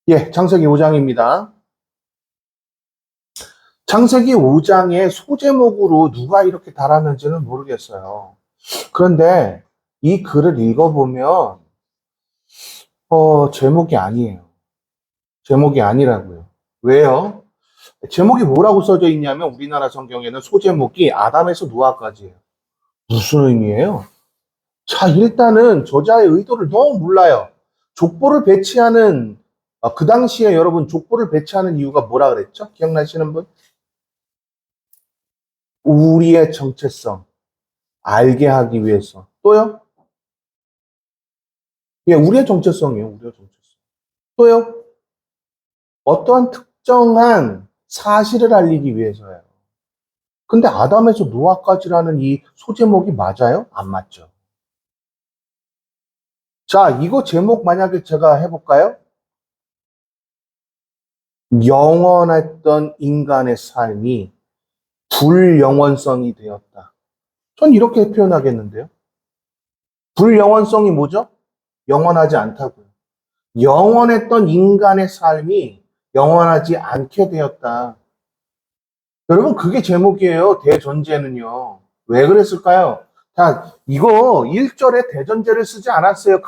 예, 창세기 5장입니다. 창세기 5장의 소제목으로 누가 이렇게 달았는지는 모르겠어요. 그런데 이 글을 읽어보면, 제목이 아니에요. 제목이 아니라고요. 왜요? 제목이 뭐라고 써져 있냐면 우리나라 성경에는 소제목이 아담에서 노아까지예요. 무슨 의미예요? 자, 일단은 저자의 의도를 너무 몰라요. 족보를 배치하는, 그 당시에 여러분 족보를 배치하는 이유가 뭐라 그랬죠? 기억나시는 분? 우리의 정체성 알게 하기 위해서. 또요? 예, 우리의 정체성이에요. 우리의 정체성. 또요? 어떠한 특정한 사실을 알리기 위해서예요. 근데 아담에서 노아까지라는 이 소제목이 맞아요? 안 맞죠? 자, 이거 제목 만약에 제가 해볼까요? 영원했던 인간의 삶이 불영원성이 되었다. 전 이렇게 표현하겠는데요. 불영원성이 뭐죠? 영원하지 않다고요. 영원했던 인간의 삶이 영원하지 않게 되었다. 여러분, 그게 제목이에요. 대전제는요. 왜 그랬을까요? 자, 이거 1절에 대전제를 쓰지 않았어요.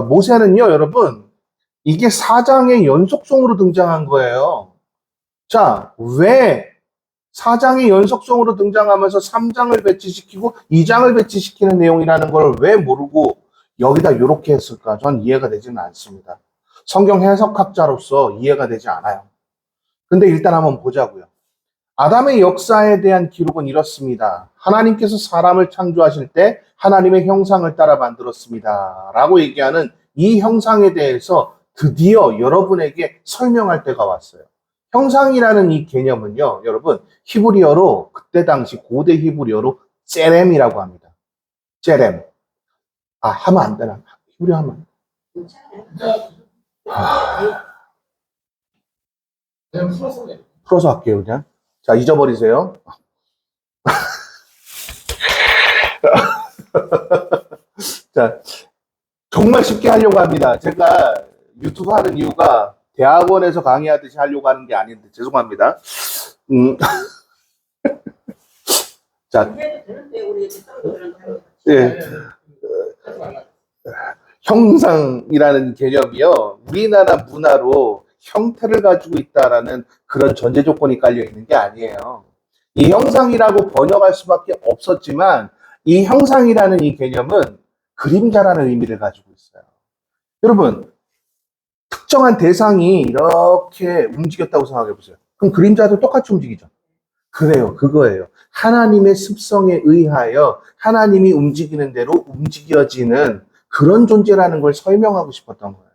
모세는요, 여러분, 이게 4장의 연속성으로 등장한 거예요. 자, 왜 4장의 연속성으로 등장하면서 3장을 배치시키고 2장을 배치시키는 내용이라는 걸 왜 모르고 여기다 이렇게 했을까? 전 이해가 되지는 않습니다. 성경 해석학자로서 이해가 되지 않아요. 근데 일단 한번 보자고요. 아담의 역사에 대한 기록은 이렇습니다. 하나님께서 사람을 창조하실 때 하나님의 형상을 따라 만들었습니다. 라고 얘기하는 이 형상에 대해서 드디어 여러분에게 설명할 때가 왔어요. 형상이라는 이 개념은요, 여러분, 히브리어로, 그때 당시 고대 히브리어로 ጼ렘이라고 합니다. ጼ렘. 아, 하면 안 되나? 히브리어 하면. 그냥 풀어서 할게요, 그냥. 자, 잊어버리세요. 자, 정말 쉽게 하려고 합니다. 제가 유튜브 하는 이유가 대학원에서 강의하듯이 하려고 하는 게 아닌데, 죄송합니다. 자, 예, 형상이라는 개념이요. 우리나라 문화로 형태를 가지고 있다라는 그런 전제 조건이 깔려 있는 게 아니에요. 이 형상이라고 번역할 수밖에 없었지만, 이 형상이라는 이 개념은 그림자라는 의미를 가지고 있어요. 여러분, 특정한 대상이 이렇게 움직였다고 생각해 보세요. 그럼 그림자도 똑같이 움직이죠. 그래요. 그거예요. 하나님의 습성에 의하여 하나님이 움직이는 대로 움직여지는 그런 존재라는 걸 설명하고 싶었던 거예요.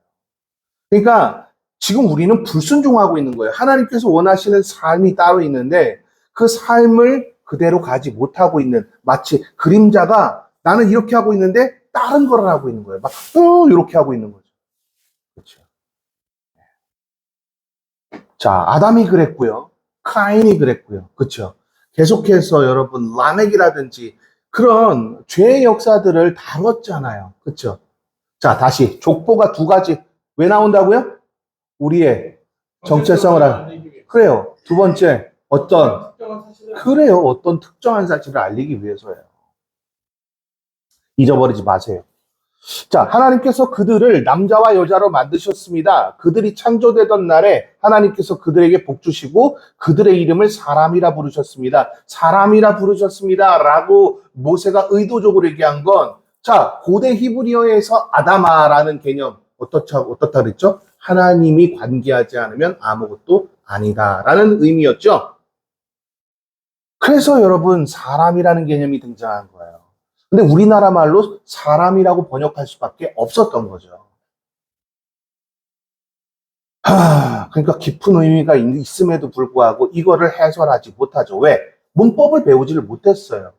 그러니까 지금 우리는 불순종하고 있는 거예요. 하나님께서 원하시는 삶이 따로 있는데 그 삶을 그대로 가지 못하고 있는, 마치 그림자가 나는 이렇게 하고 있는데 다른 걸 하고 있는 거예요. 막 이렇게 하고 있는 거죠. 그렇죠. 자, 아담이 그랬고요. 카인이 그랬고요. 그렇죠. 계속해서 여러분 라멕이라든지 그런 죄의 역사들을 다뤘잖아요. 그렇죠. 자, 다시 족보가 두 가지 왜 나온다고요? 우리의 정체성을 그래요. 두 번째 어떤 그래요. 어떤 특정한 사실을 알리기 위해서예요. 잊어버리지 마세요. 자, 하나님께서 그들을 남자와 여자로 만드셨습니다. 그들이 창조되던 날에 하나님께서 그들에게 복 주시고 그들의 이름을 사람이라 부르셨습니다. 사람이라 부르셨습니다. 라고 모세가 의도적으로 얘기한 건, 자, 고대 히브리어에서 아다마라는 개념, 어떻다 그랬죠? 하나님이 관계하지 않으면 아무것도 아니다. 라는 의미였죠. 그래서 여러분, 사람이라는 개념이 등장한 거예요. 근데 우리나라 말로 사람이라고 번역할 수밖에 없었던 거죠. 그러니까 깊은 의미가 있음에도 불구하고 이거를 해설하지 못하죠. 왜? 문법을 배우지를 못했어요.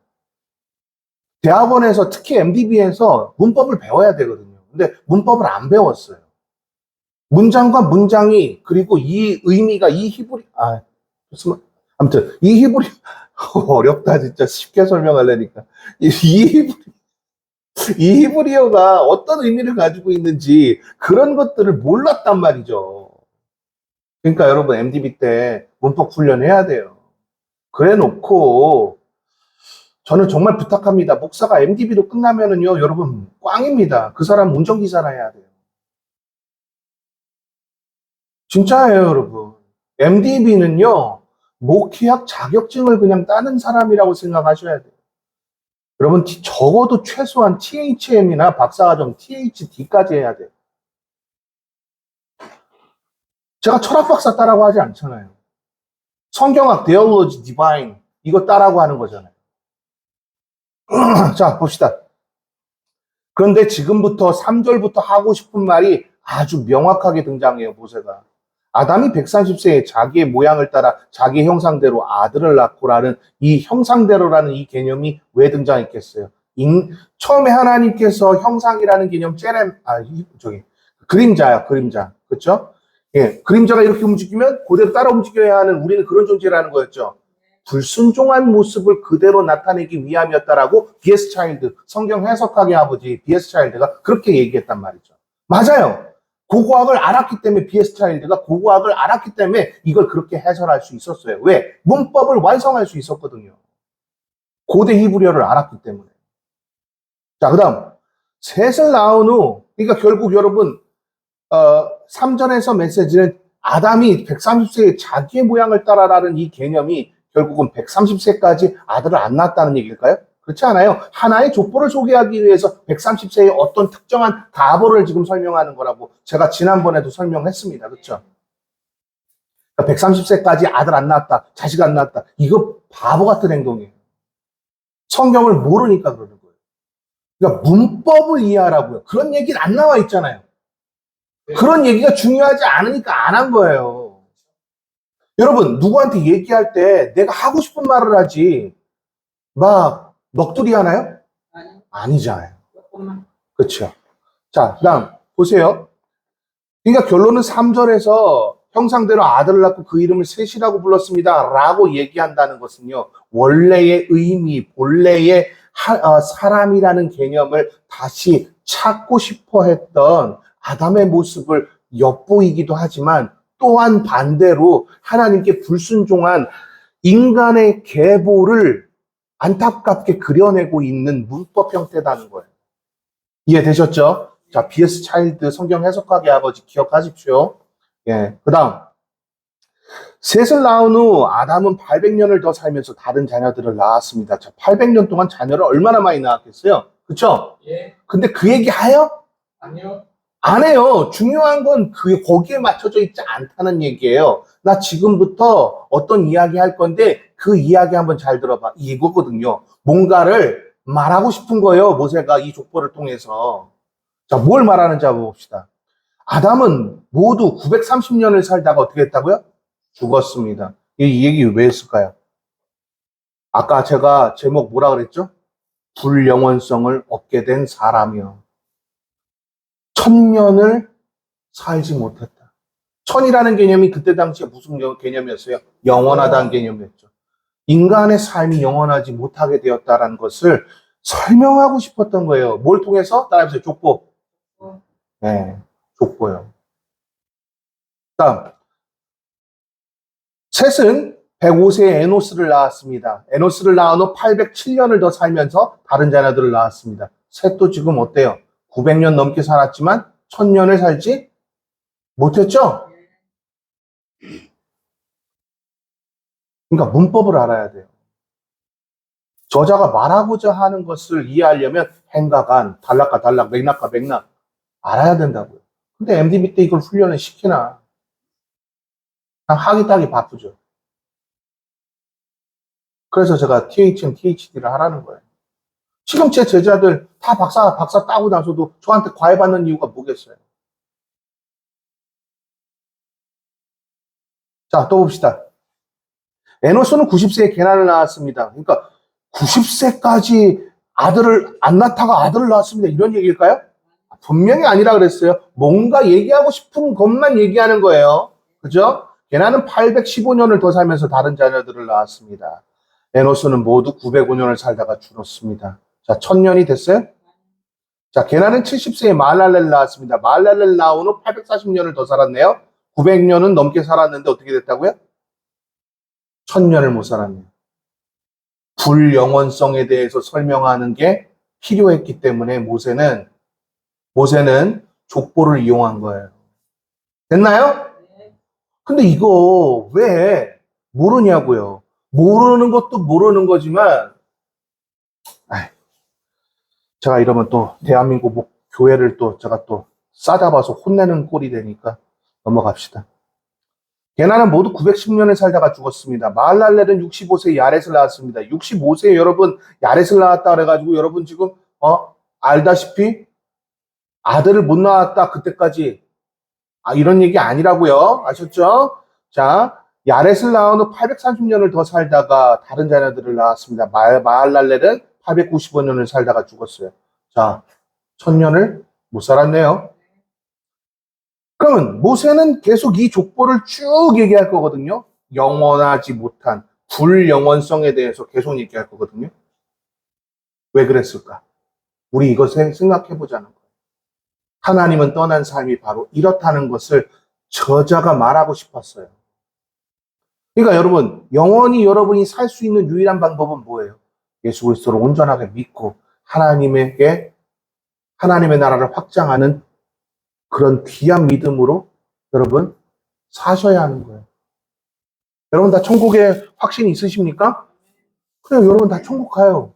대학원에서 특히 MDB에서 문법을 배워야 되거든요. 근데 문법을 안 배웠어요. 문장과 문장이 그리고 이 의미가 이 히브리 아무튼 이 히브리 어렵다 진짜 쉽게 설명하려니까 이 히브리 이 히브리어가 어떤 의미를 가지고 있는지 그런 것들을 몰랐단 말이죠. 그러니까 여러분 MDB 때 문법 훈련해야 돼요. 그래 놓고 저는 정말 부탁합니다. 목사가 MDB로 끝나면은요, 여러분 꽝입니다. 그 사람 운전기사나 해야 돼요. 진짜예요, 여러분. MDB는요, 목회학 자격증을 그냥 따는 사람이라고 생각하셔야 돼요. 여러분, 적어도 최소한 THM이나 박사과정 THD까지 해야 돼요. 제가 철학 박사 따라고 하지 않잖아요. 성경학, Theology, Divine, 이거 따라고 하는 거잖아요. 자, 봅시다. 그런데 지금부터 3절부터 하고 싶은 말이 아주 명확하게 등장해요, 모세가. 아담이 130세에 자기의 모양을 따라 자기 형상대로 아들을 낳고라는 이 형상대로라는 이 개념이 왜 등장했겠어요? 처음에 하나님께서 형상이라는 개념, 그림자야, 그림자. 그렇죠? 예, 그림자가 이렇게 움직이면 그대로 따라 움직여야 하는 우리는 그런 존재라는 거였죠. 불순종한 모습을 그대로 나타내기 위함이었다라고 B.S. 차일드, 성경 해석하기 아버지 B.S. 차일드가 그렇게 얘기했단 말이죠. 맞아요. 고고학을 알았기 때문에 B.S. 차일드가 고고학을 알았기 때문에 이걸 그렇게 해설할 수 있었어요. 왜? 문법을 완성할 수 있었거든요. 고대 히브리어를 알았기 때문에. 자, 그 다음 셋을 낳은 후, 그러니까 결국 여러분 3절에서 메시지는 아담이 130세에 자기의 모양을 따라라는 이 개념이 결국은 130세까지 아들을 안 낳았다는 얘기일까요? 그렇지 않아요. 하나의 족보를 소개하기 위해서 130세의 어떤 특정한 가보를 지금 설명하는 거라고 제가 지난번에도 설명했습니다. 그렇죠? 130세까지 아들 안 낳았다, 자식 안 낳았다. 이거 바보 같은 행동이에요. 성경을 모르니까 그러는 거예요. 그러니까 문법을 이해하라고요. 그런 얘기는 안 나와 있잖아요. 그런 얘기가 중요하지 않으니까 안 한 거예요. 여러분, 누구한테 얘기할 때 내가 하고 싶은 말을 하지, 막, 넋두리 하나요? 아니잖아요. 그렇죠. 자, 그 다음, 보세요. 그러니까 결론은 3절에서 형상대로 아들을 낳고 그 이름을 셋이라고 불렀습니다. 라고 얘기한다는 것은요, 원래의 의미, 본래의 사람이라는 개념을 다시 찾고 싶어 했던 아담의 모습을 엿보이기도 하지만 또한 반대로 하나님께 불순종한 인간의 계보를 안타깝게 그려내고 있는 문법 형태라는 거예요. 이해되셨죠? 자, B.S. 차일드 성경 해석하기 아버지 기억하십시오. 예, 그 다음. 셋을 낳은 후 아담은 800년을 더 살면서 다른 자녀들을 낳았습니다. 자, 800년 동안 자녀를 얼마나 많이 낳았겠어요? 그쵸? 예. 근데 그 얘기 하요? 아니요. 안 해요. 중요한 건 거기에 맞춰져 있지 않다는 얘기예요. 나 지금부터 어떤 이야기 할 건데 그 이야기 한번 잘 들어봐. 이거거든요. 뭔가를 말하고 싶은 거예요. 모세가 이 족보를 통해서. 자, 뭘 말하는지 한번 봅시다. 아담은 모두 930년을 살다가 어떻게 했다고요? 죽었습니다. 이 얘기 왜 했을까요? 아까 제가 제목 뭐라 그랬죠? 불영원성을 얻게 된 사람이요. 1000년을 살지 못했다. 천이라는 개념이 그때 당시에 무슨 개념이었어요? 영원하다는 개념이었죠. 인간의 삶이 영원하지 못하게 되었다는 것을 설명하고 싶었던 거예요. 뭘 통해서? 따라해보세요. 족보. 네, 족보요. 다음. 셋은 105세에 에노스를 낳았습니다. 에노스를 낳은 후 807년을 더 살면서 다른 자녀들을 낳았습니다. 셋도 지금 어때요? 900년 넘게 살았지만 1000년을 살지 못했죠? 그러니까 문법을 알아야 돼요. 저자가 말하고자 하는 것을 이해하려면 행과 간, 단락과 단락, 맥락과 맥락 알아야 된다고요. 근데 MDB 때 이걸 훈련을 시키나? 그냥 하기 따기 바쁘죠. 그래서 제가 THM, THD를 하라는 거예요. 지금 제 제자들 다 박사 따고 나서도 저한테 과외 받는 이유가 뭐겠어요? 자, 또 봅시다. 에노스는 90세에 게나를 낳았습니다. 그러니까 90세까지 아들을 안 낳다가 아들을 낳았습니다. 이런 얘기일까요? 분명히 아니라 그랬어요. 뭔가 얘기하고 싶은 것만 얘기하는 거예요. 그죠? 게나는 815년을 더 살면서 다른 자녀들을 낳았습니다. 에노스는 모두 905년을 살다가 죽었습니다. 자, 1000년이 됐어요? 자, 게나는 70세에 마할랄렐을 낳았습니다. 마할랄렐 낳은 후 840년을 더 살았네요. 900년은 넘게 살았는데 어떻게 됐다고요? 1000년을 못 살았네요. 불영원성에 대해서 설명하는 게 필요했기 때문에 모세는 족보를 이용한 거예요. 됐나요? 근데 이거 왜 모르냐고요. 모르는 것도 모르는 거지만, 아이, 제가 이러면 또 대한민국 교회를 또 제가 또 싸잡아서 혼내는 꼴이 되니까 넘어갑시다. 게나는 모두 910년을 살다가 죽었습니다. 마할랄렐은 65세에 야렛을 낳았습니다. 65세에 여러분 야렛을 낳았다 그래가지고 여러분 지금 알다시피 아들을 못 낳았다 그때까지 이런 얘기 아니라고요. 아셨죠? 자, 야렛을 낳은 후 830년을 더 살다가 다른 자녀들을 낳았습니다. 마할랄렐은 895년을 살다가 죽었어요. 자, 1000년을 못 살았네요. 그러면 모세는 계속 이 족보를 쭉 얘기할 거거든요. 영원하지 못한 불영원성에 대해서 계속 얘기할 거거든요. 왜 그랬을까? 우리 이것을 생각해 보자는 거예요. 하나님은 떠난 삶이 바로 이렇다는 것을 저자가 말하고 싶었어요. 그러니까 여러분, 영원히 여러분이 살 수 있는 유일한 방법은 뭐예요? 예수 그리스도를 온전하게 믿고 하나님의 나라를 확장하는 그런 귀한 믿음으로 여러분 사셔야 하는 거예요. 여러분 다 천국에 확신이 있으십니까? 그래, 여러분 다 천국 가요.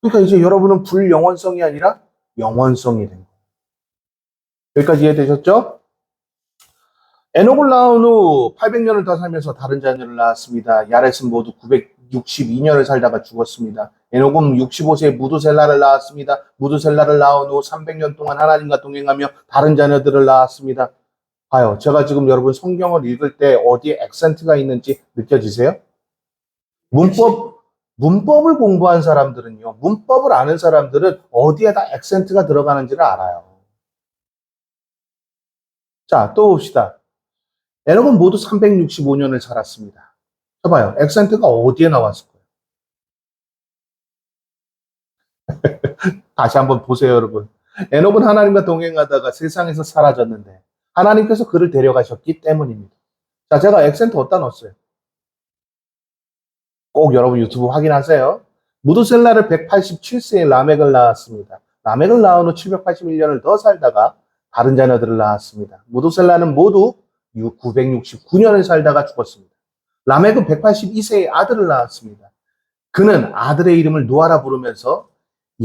그러니까 이제 여러분은 불영원성이 아니라 영원성이 된 거예요. 여기까지 이해되셨죠? 에녹을 낳은 후 800년을 더 살면서 다른 자녀를 낳았습니다. 야렛은 모두 962년을 살다가 죽었습니다. 에녹은 65세에 무두셀라를 낳았습니다. 무두셀라를 낳은 후 300년 동안 하나님과 동행하며 다른 자녀들을 낳았습니다. 봐요. 제가 지금 여러분 성경을 읽을 때 어디에 액센트가 있는지 느껴지세요? 문법을 공부한 사람들은요, 문법을 아는 사람들은 어디에다 액센트가 들어가는지를 알아요. 자, 또 봅시다. 에녹은 모두 365년을 살았습니다. 봐봐요. 액센트가 어디에 나왔을 거예요? 다시 한번 보세요, 여러분. 에녹은 하나님과 동행하다가 세상에서 사라졌는데 하나님께서 그를 데려가셨기 때문입니다. 자, 제가 액센트 어디다 넣었어요? 꼭 여러분 유튜브 확인하세요. 무두셀라를 187세에 라멕을 낳았습니다. 라멕을 낳은 후 781년을 더 살다가 다른 자녀들을 낳았습니다. 무두셀라는 모두 969년을 살다가 죽었습니다. 라멕은 182세에 아들을 낳았습니다. 그는 아들의 이름을 노아라 부르면서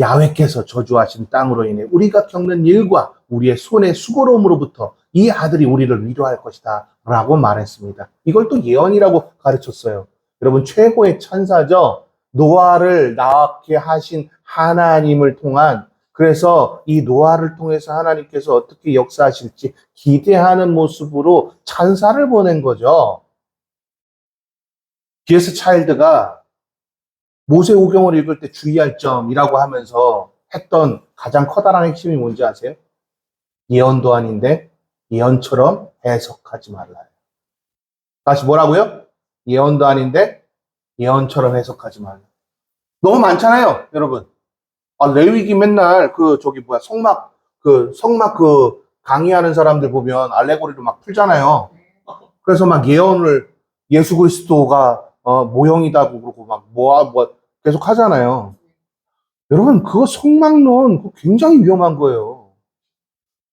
야훼께서 저주하신 땅으로 인해 우리가 겪는 일과 우리의 손의 수고로움으로부터 이 아들이 우리를 위로할 것이다 라고 말했습니다. 이걸 또 예언이라고 가르쳤어요. 여러분 최고의 천사죠. 노아를 낳게 하신 하나님을 통한, 그래서 이 노아를 통해서 하나님께서 어떻게 역사하실지 기대하는 모습으로 천사를 보낸 거죠. BS 차일드가 모세오경을 읽을 때 주의할 점이라고 하면서 했던 가장 커다란 핵심이 뭔지 아세요? 예언도 아닌데 예언처럼 해석하지 말라요. 다시 뭐라고요? 예언도 아닌데 예언처럼 해석하지 말라. 너무 많잖아요, 여러분. 레위기 맨날 성막 강의하는 사람들 보면 알레고리를 막 풀잖아요. 그래서 막 예언을 예수 그리스도가 모형이다고 그러고 막 계속 하잖아요. 여러분, 그거 성막론 그거 굉장히 위험한 거예요.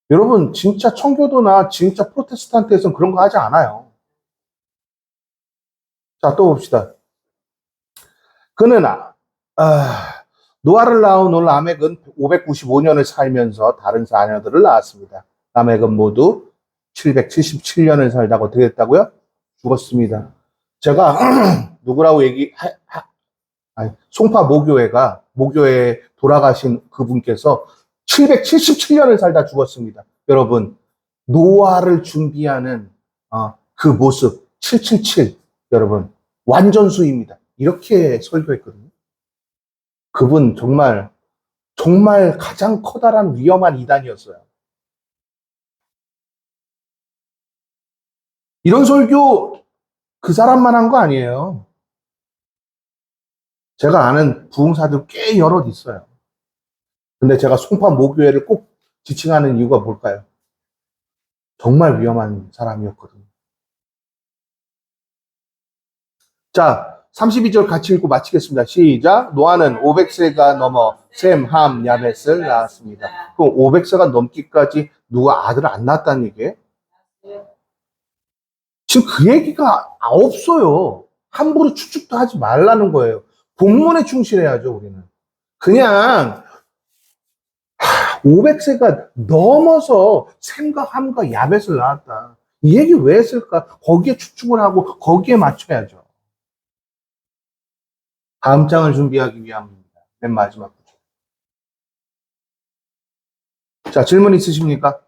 여러분, 진짜 청교도나 진짜 프로테스탄트에서는 그런 거 하지 않아요. 자, 또 봅시다. 그는 노아를 낳은 후 라멕은 595년을 살면서 다른 자녀들을 낳았습니다. 라멕은 모두 777년을 살다가 어떻게 됐다고요? 죽었습니다. 제가 누구라고 송파 모교회에 돌아가신 그분께서 777년을 살다 죽었습니다. 여러분, 노아를 준비하는 그 모습 777, 여러분 완전수입니다. 이렇게 설교했거든요. 그분 정말 가장 커다란 위험한 이단이었어요. 이런 설교 그 사람만 한 거 아니에요. 제가 아는 부흥사들 꽤 여럿 있어요. 근데 제가 송파 모교회를 꼭 지칭하는 이유가 뭘까요? 정말 위험한 사람이었거든요. 자, 32절 같이 읽고 마치겠습니다. 시작. 노아는 500세가 넘어 셈, 함, 야벳을 낳았습니다. 그럼 500세가 넘기까지 누가 아들을 안 낳았다는 얘기예요? 지금 그 얘기가 없어요. 함부로 추측도 하지 말라는 거예요. 본문에 충실해야죠, 우리는. 그냥 500세가 넘어서 셈과 함과 야벳을 낳았다. 이 얘기 왜 했을까? 거기에 추측을 하고 거기에 맞춰야죠. 다음 장을 준비하기 위함입니다. 맨 마지막. 자, 질문 있으십니까?